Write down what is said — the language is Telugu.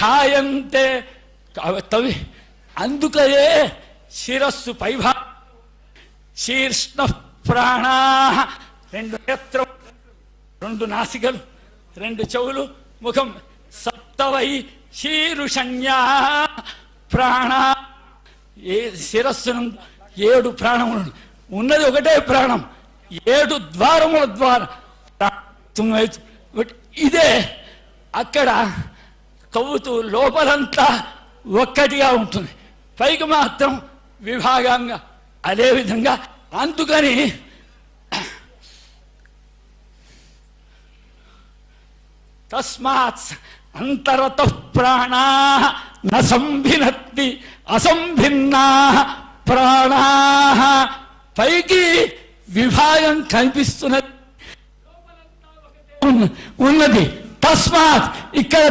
విధాయంతే అందుకనే శిరస్సు పైభా శీర్ష్ణ ప్రాణ 2 నేత్రం 2 నాసికలు 2 చెవులు ముఖం సప్తవై శీరుషణ్యా ప్రాణ శిరస్సును 7 ప్రాణములు ఉన్నది ఒకటే ప్రాణం 7 ద్వారముల ద్వారా ఇదే అక్కడ కవ్వుతూ లోపలంతా ఒక్కటిగా ఉంటుంది పైకి మాత్రం విభాగంగా అదేవిధంగా అందుకని తస్మాత్ అంతరత ప్రాణా న సంభినత్తి అసంభిన్నా ప్రాణా పైకి విభాగం కనిపిస్తున్నది ఉన్నది తస్మాత్ ఇక్కడ